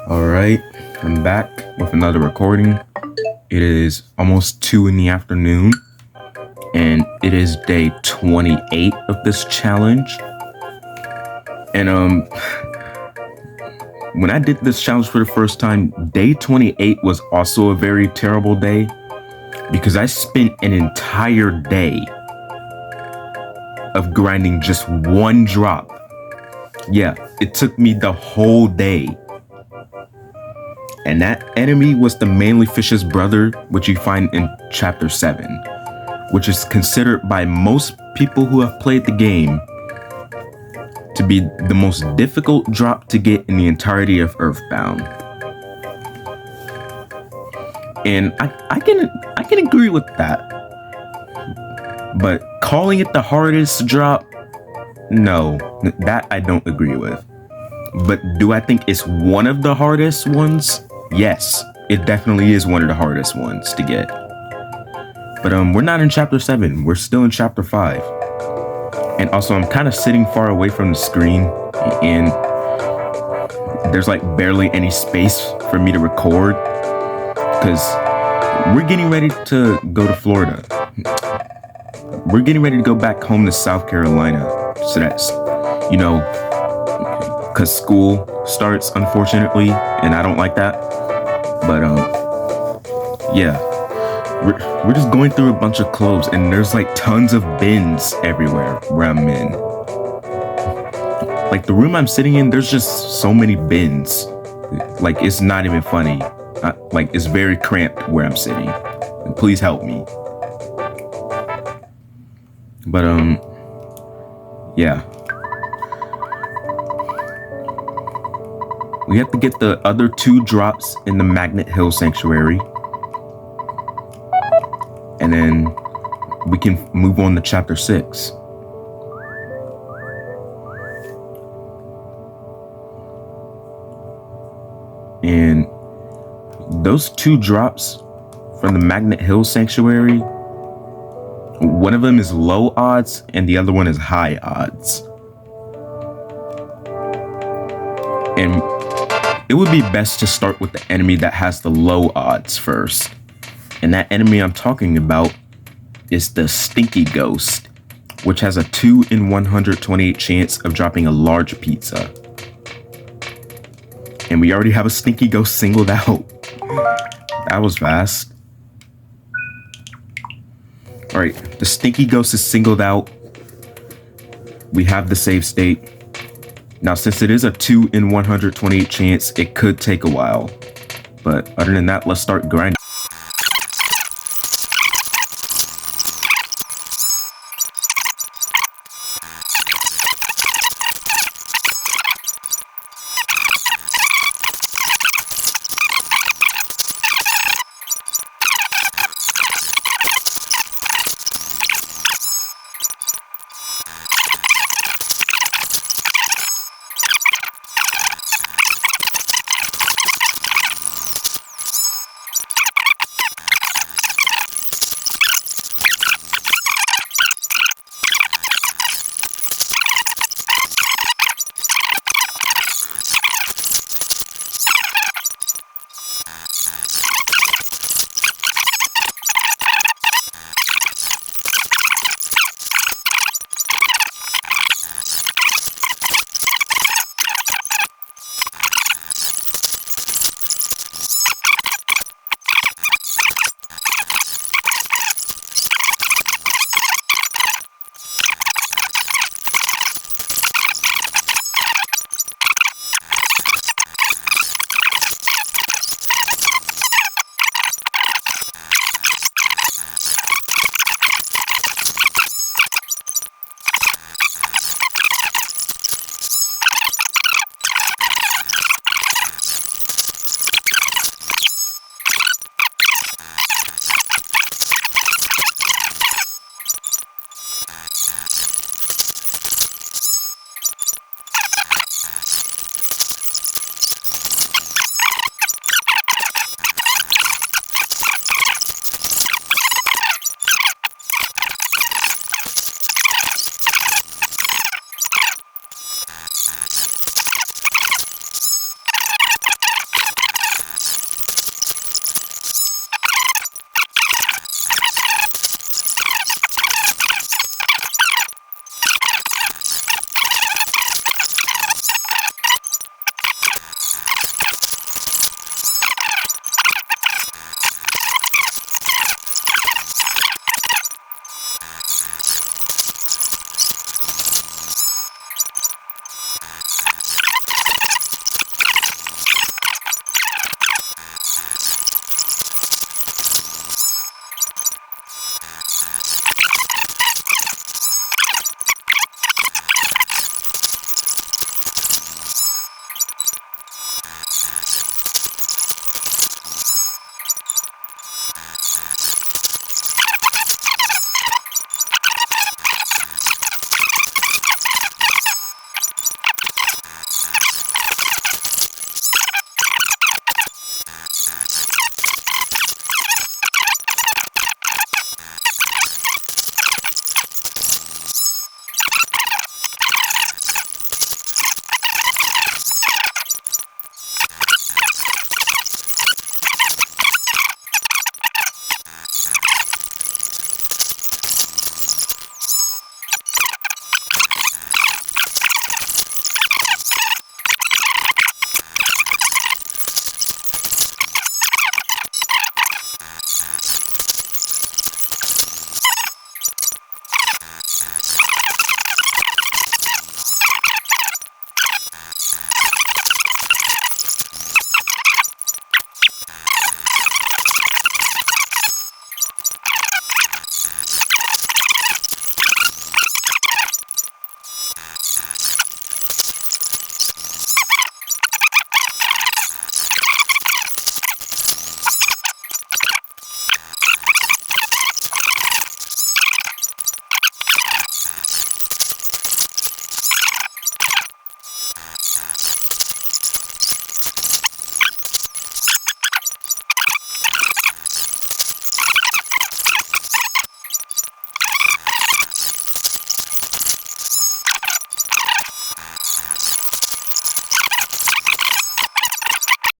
Alright, I'm back with another recording. It is almost 2 in the afternoon, and it is day 28 of this challenge. And when I did this challenge for the first time, day 28 was also a very terrible day because I spent an entire day of grinding just one drop. Yeah, it took me the whole day. And that enemy was the manly fish's brother, which you find in chapter 7, which is considered by most people who have played the game to be the most difficult drop to get in the entirety of EarthBound. And I can agree with that. But calling it the hardest drop, no, that I don't agree with. But do I think it's one of the hardest ones? Yes, it definitely is one of the hardest ones to get. But we're not in chapter 7, we're still in chapter 5. And also I'm kind of sitting far away from the screen and there's like barely any space for me to record because we're getting ready to go to Florida. We're getting ready to go back home to South Carolina. So that's, you know, because school starts, unfortunately, and I don't like that. But yeah, we're just going through a bunch of clothes, and there's like tons of bins everywhere where I'm in. Like the room I'm sitting in, there's just so many bins. Like it's not even funny. Like it's very cramped where I'm sitting. Please help me. But yeah. We have to get the other 2 drops in the Magnet Hill Sanctuary. And then we can move on to chapter 6. And those 2 drops from the Magnet Hill Sanctuary, one of them is low odds and the other one is high odds. And it would be best to start with the enemy that has the low odds first. And that enemy I'm talking about is the Stinky Ghost, which has a 2 in 128 chance of dropping a large pizza. And we already have a Stinky Ghost singled out. That was fast. Alright, the Stinky Ghost is singled out. We have the save state. Now, since it is a 2 in 128 chance, it could take a while. But other than that, let's start grinding.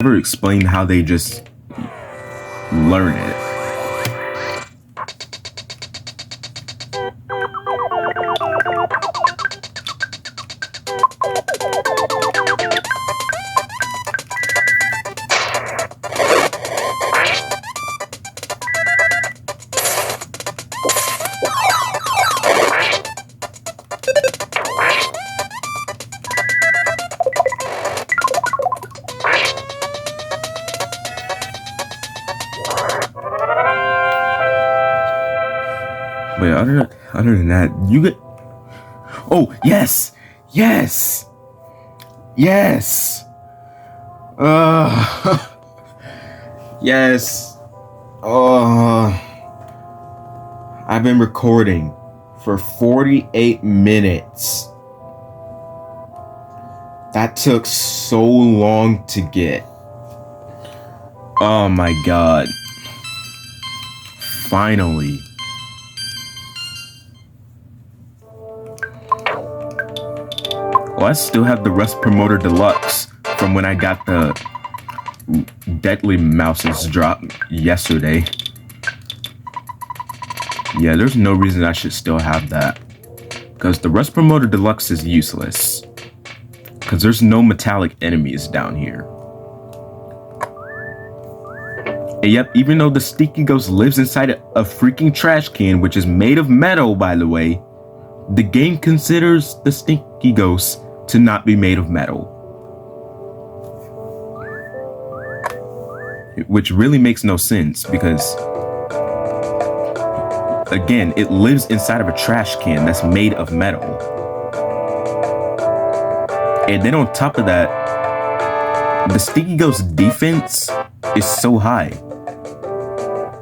never explain how they just learn it. But other than that, you get. Oh yes, yes, yes. Yes. I've been recording for 48 minutes. That took so long to get. Oh my god. Finally. Well, I still have the Rust Promoter Deluxe from when I got the Deadly Mouses drop yesterday. Yeah, there's no reason I should still have that. Because the Rust Promoter Deluxe is useless. Because there's no metallic enemies down here. And yep, even though the Stinky Ghost lives inside a freaking trash can, which is made of metal, by the way, the game considers the Stinky Ghost to not be made of metal. Which really makes no sense because, again, it lives inside of a trash can that's made of metal. And then on top of that, the Stinky Ghost defense is so high.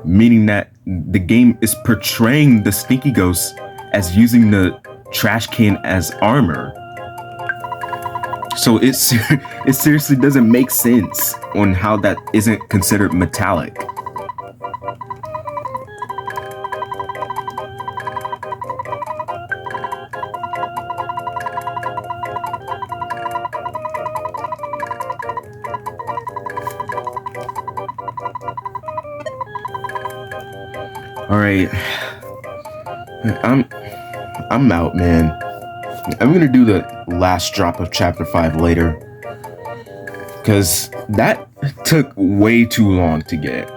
Meaning that the game is portraying the Stinky Ghost as using the trash can as armor. So it seriously doesn't make sense on how that isn't considered metallic. All right, I'm out, man. I'm gonna do the last drop of chapter 5 later, because that took way too long to get.